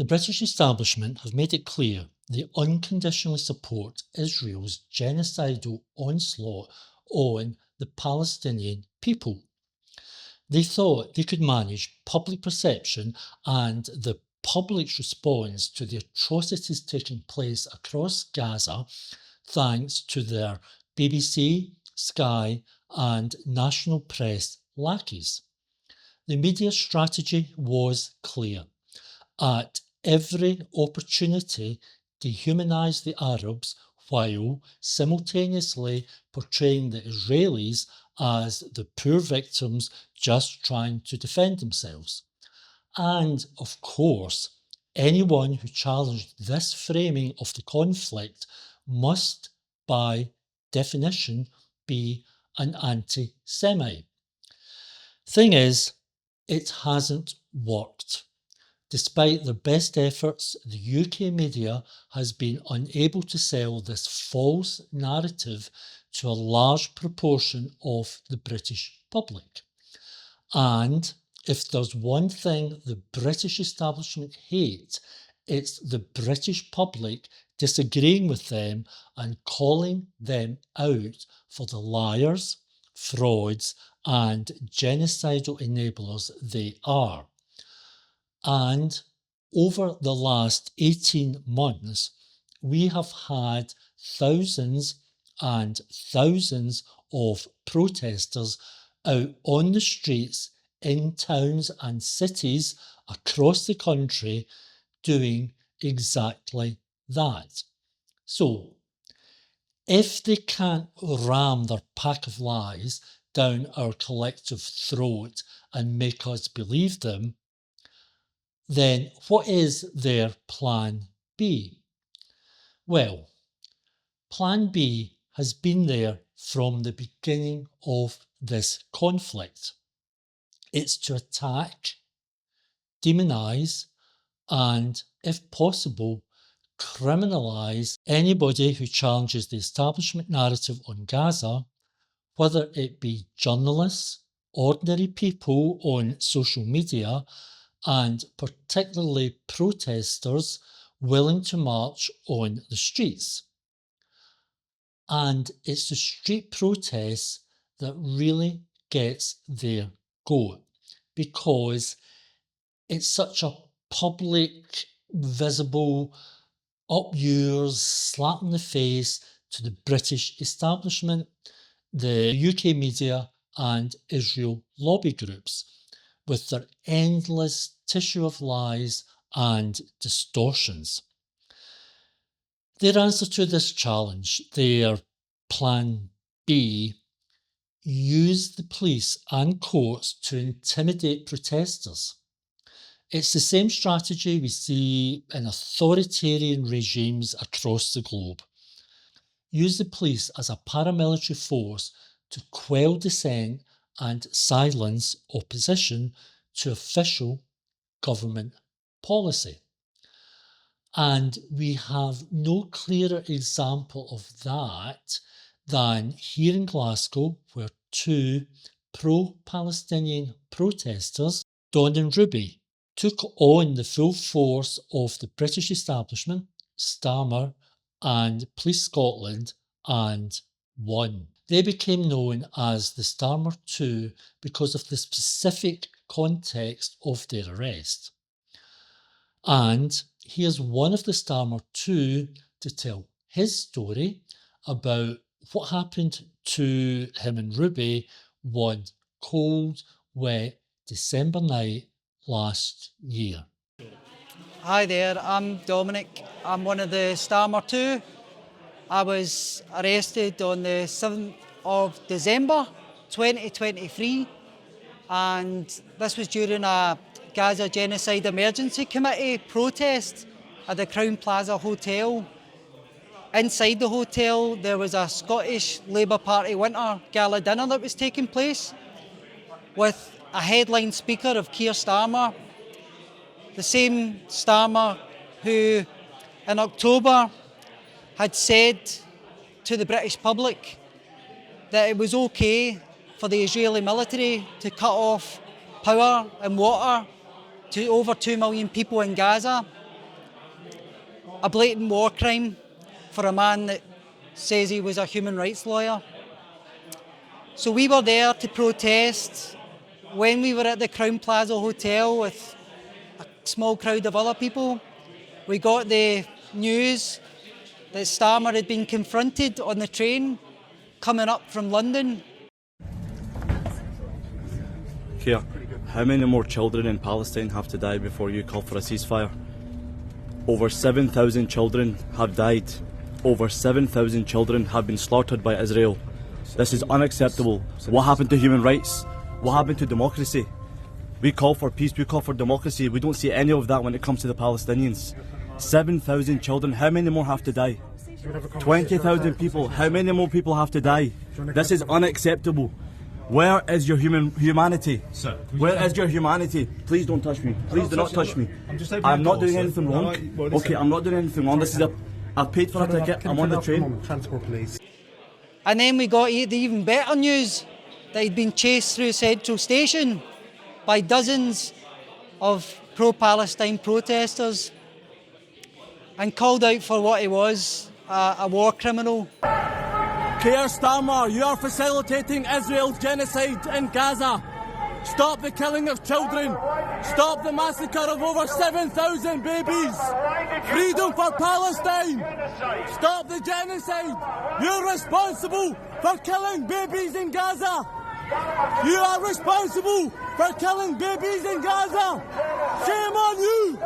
The British establishment have made it clear they unconditionally support Israel's genocidal onslaught on the Palestinian people. They thought they could manage public perception and the public's response to the atrocities taking place across Gaza thanks to their BBC, Sky, and national press lackeys. The media strategy was clear. At every opportunity, dehumanise the Arabs while simultaneously portraying the Israelis as the poor victims just trying to defend themselves. And, of course, anyone who challenged this framing of the conflict must, by definition, be an anti-Semite. Thing is, it hasn't worked. Despite their best efforts, the UK media has been unable to sell this false narrative to a large proportion of the British public. And if there's one thing the British establishment hate, it's the British public disagreeing with them and calling them out for the liars, frauds, and genocidal enablers they are. And over the last 18 months, we have had thousands and thousands of protesters out on the streets in towns and cities across the country doing exactly that. So, if they can't ram their pack of lies down our collective throat and make us believe them, then what is their plan B? Well, plan B has been there from the beginning of this conflict. It's to attack, demonise, and, if possible, criminalise anybody who challenges the establishment narrative on Gaza, whether it be journalists, ordinary people on social media, and particularly protesters willing to march on the streets. And it's the street protests that really gets their goat, because it's such a public, visible, up yours, slap in the face to the British establishment, the UK media, and Israel lobby groups, with their endless tissue of lies and distortions. Their answer to this challenge, their plan B, use the police and courts to intimidate protesters. It's the same strategy we see in authoritarian regimes across the globe. Use the police as a paramilitary force to quell dissent and silence opposition to official government policy. And we have no clearer example of that than here in Glasgow, where two pro-Palestinian protesters, Don and Ruby, took on the full force of the British establishment, Starmer, and Police Scotland, and won. They became known as the Starmer 2 because of the specific context of their arrest. And here's one of the Starmer 2 to tell his story about what happened to him and Ruby one cold, wet December night last year. Hi there, I'm Dominic. I'm one of the Starmer 2. I was arrested on the 7th of December 2023, and this was during a Gaza Genocide Emergency Committee protest at the Crown Plaza Hotel. Inside the hotel there was a Scottish Labour Party winter gala dinner that was taking place with a headline speaker of Keir Starmer, the same Starmer who in October had said to the British public that it was okay for the Israeli military to cut off power and water to over 2 million people in Gaza. a blatant war crime for a man that says he was a human rights lawyer. So we were there to protest when we were at the Crown Plaza Hotel with a small crowd of other people. We got the news that Starmer had been confronted on the train coming up from London. Here, how many more children in Palestine have to die before you call for a ceasefire? Over 7,000 children have died. Over 7,000 children have been slaughtered by Israel. This is unacceptable. What happened to human rights? What happened to democracy? We call for peace, we call for democracy. We don't see any of that when it comes to the Palestinians. 7,000 children, how many more have to die? 20,000 people, how many more people have to die? This is unacceptable. Where is your humanity? Sir, where is your humanity? Please don't touch me. Please do not touch me. I'm not doing anything wrong. Okay, I'm not doing anything wrong. This is I've paid for a ticket. I'm on the train. Transport, please. And then we got the even better news that he'd been chased through Central Station by dozens of pro-Palestine protesters and called out for what he was, a war criminal. Keir Starmer, you are facilitating Israel's genocide in Gaza. Stop the killing of children. Stop the massacre of over 7,000 babies. Freedom for Palestine. Stop the genocide. You're responsible for killing babies in Gaza. You are responsible for killing babies in Gaza. Shame on you.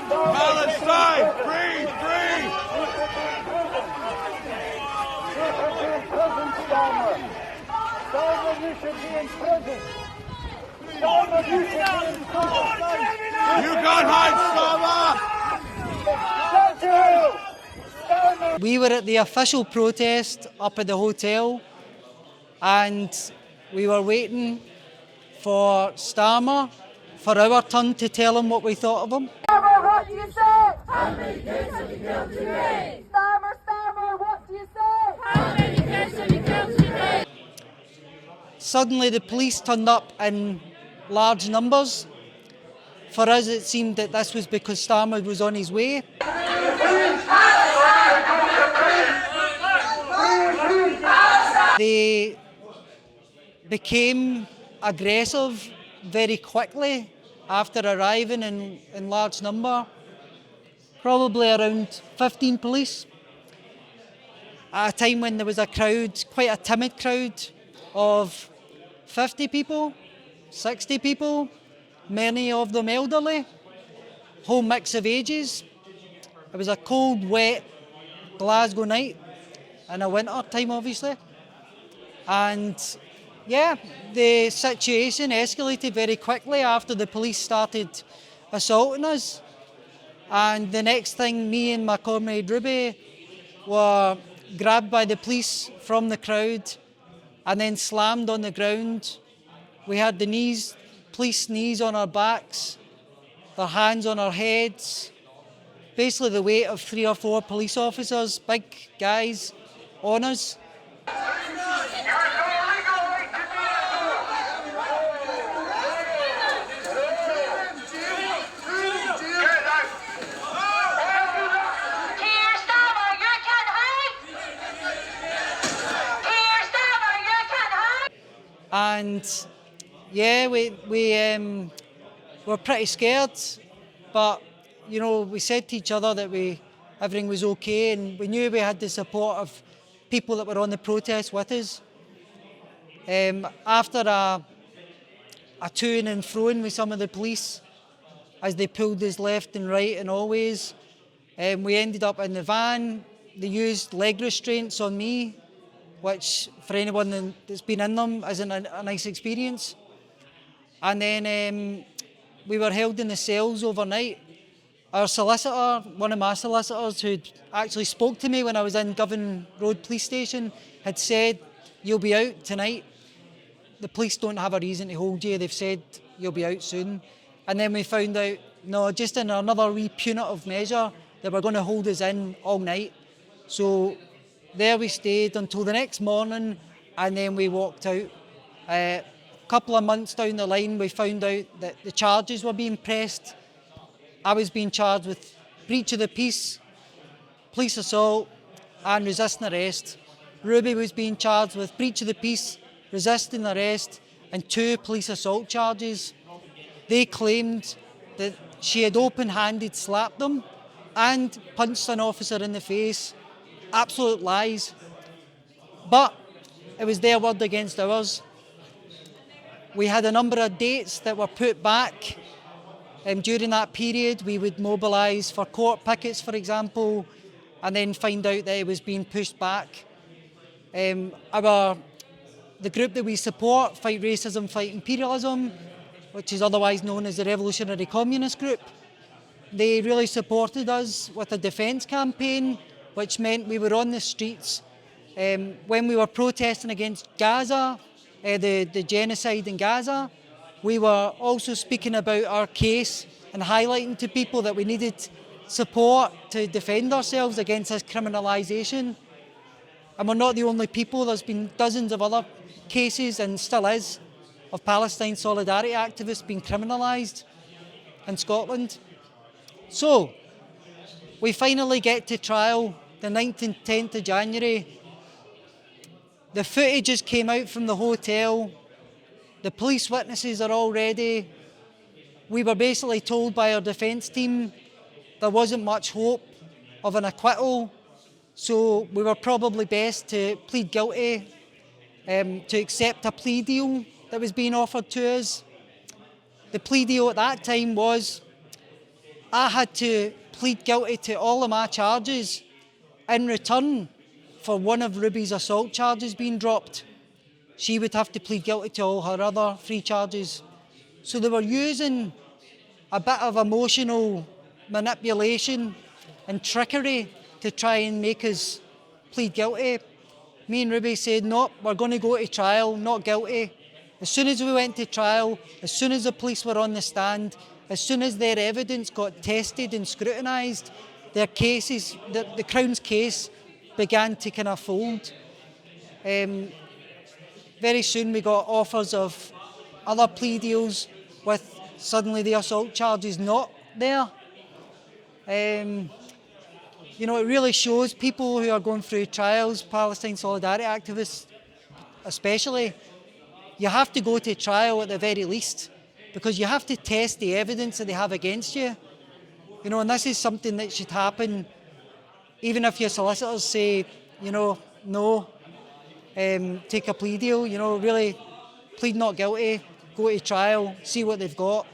Palestine, free, free! Starmer, you should be in prison. Starmer, you should be in prison. You can't hide, Starmer! We were at the official protest up at the hotel and we were waiting for Starmer for our turn to tell him what we thought of him. Starmer, what do you say? How many kids have you killed today? Starmer, what do you say? How many kids have you killed today? Suddenly the police turned up in large numbers. For us it seemed that this was because Starmer was on his way. They became aggressive very quickly after arriving in large number, probably around 15 police, at a time when there was a crowd, quite a timid crowd of 50 people, 60 people, many of them elderly, whole mix of ages. It was a cold, wet Glasgow night in a winter time, obviously. And yeah, the situation escalated very quickly after the police started assaulting us. And the next thing, me and my comrade Ruby were grabbed by the police from the crowd and then slammed on the ground. We had the police knees on our backs, their hands on our heads, basically the weight of 3 or 4 police officers, big guys, on us. And yeah, we were pretty scared, but you know, we said to each other that everything was okay, and we knew we had the support of people that were on the protest with us. After a to-ing and fro-ing with some of the police, as they pulled us left and right and always, we ended up in the van. They used leg restraints on me, which for anyone that's been in them isn't a nice experience. And then we were held in the cells overnight. Our solicitor, one of my solicitors who actually spoke to me when I was in Govan Road Police Station, had said, "You'll be out tonight. The police don't have a reason to hold you. They've said you'll be out soon." And then we found out, no, just in another wee punitive measure, they were going to hold us in all night. So there we stayed until the next morning, and then we walked out. A couple of months down the line, we found out that the charges were being pressed. I was being charged with breach of the peace, police assault, and resisting arrest. Ruby was being charged with breach of the peace, resisting arrest, and 2 police assault charges. They claimed that she had open-handed slapped them and punched an officer in the face. Absolute lies. But it was their word against ours. We had a number of dates that were put back. During that period, we would mobilise for court pickets, for example, and then find out that it was being pushed back. The group that we support, Fight Racism, Fight Imperialism, which is otherwise known as the Revolutionary Communist Group, they really supported us with a defence campaign, which meant we were on the streets. When we were protesting against Gaza, the genocide in Gaza, we were also speaking about our case and highlighting to people that we needed support to defend ourselves against this criminalisation. And we're not the only people. There's been dozens of other cases, and still is, of Palestine solidarity activists being criminalised in Scotland. So, we finally get to trial the 9th and 10th of January. The footages came out from the hotel. The police witnesses are all ready. We were basically told by our defence team there wasn't much hope of an acquittal, so we were probably best to plead guilty, to accept a plea deal that was being offered to us. The plea deal at that time was I had to plead guilty to all of my charges in return for one of Ruby's assault charges being dropped. She would have to plead guilty to all her other 3 charges. So they were using a bit of emotional manipulation and trickery to try and make us plead guilty. Me and Ruby said, no, we're going to go to trial, not guilty. As soon as we went to trial, as soon as the police were on the stand, as soon as their evidence got tested and scrutinised, their cases, the Crown's case began to kind of fold. Very soon we got offers of other plea deals with suddenly the assault charges not there. It really shows people who are going through trials, Palestine solidarity activists especially, you have to go to trial at the very least because you have to test the evidence that they have against you. And this is something that should happen even if your solicitors say, no, take a plea deal, really plead not guilty, go to trial, see what they've got.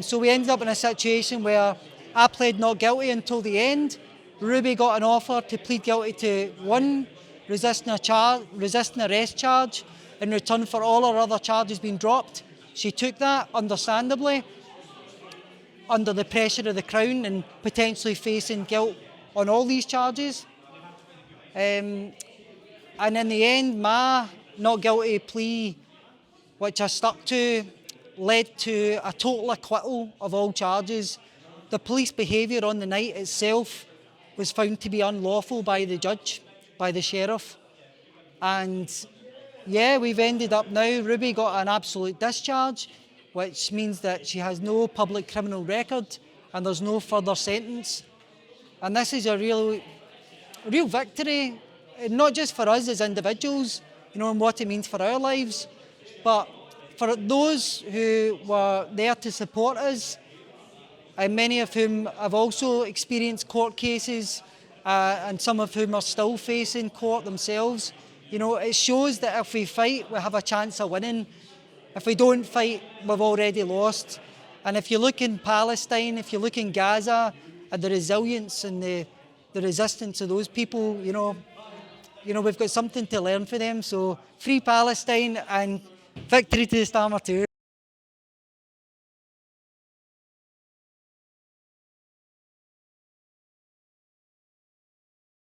So we ended up in a situation where I pled not guilty until the end. Ruby got an offer to plead guilty to 1 resisting arrest charge in return for all her other charges being dropped. She took that, understandably, under the pressure of the Crown and potentially facing guilt on all these charges. And in the end, my not guilty plea, which I stuck to, led to a total acquittal of all charges. The police behaviour on the night itself was found to be unlawful by the judge, by the sheriff. And yeah, we've ended up now, Ruby got an absolute discharge, which means that she has no public criminal record and there's no further sentence. And this is a real victory, not just for us as individuals, and what it means for our lives, but for those who were there to support us, and many of whom have also experienced court cases, and some of whom are still facing court themselves. It shows that if we fight, we have a chance of winning. If we don't fight, we've already lost. And if you look in Palestine, if you look in Gaza, at the resilience and the resistance of those people, we've got something to learn from them. So free Palestine and victory to the Starmer too.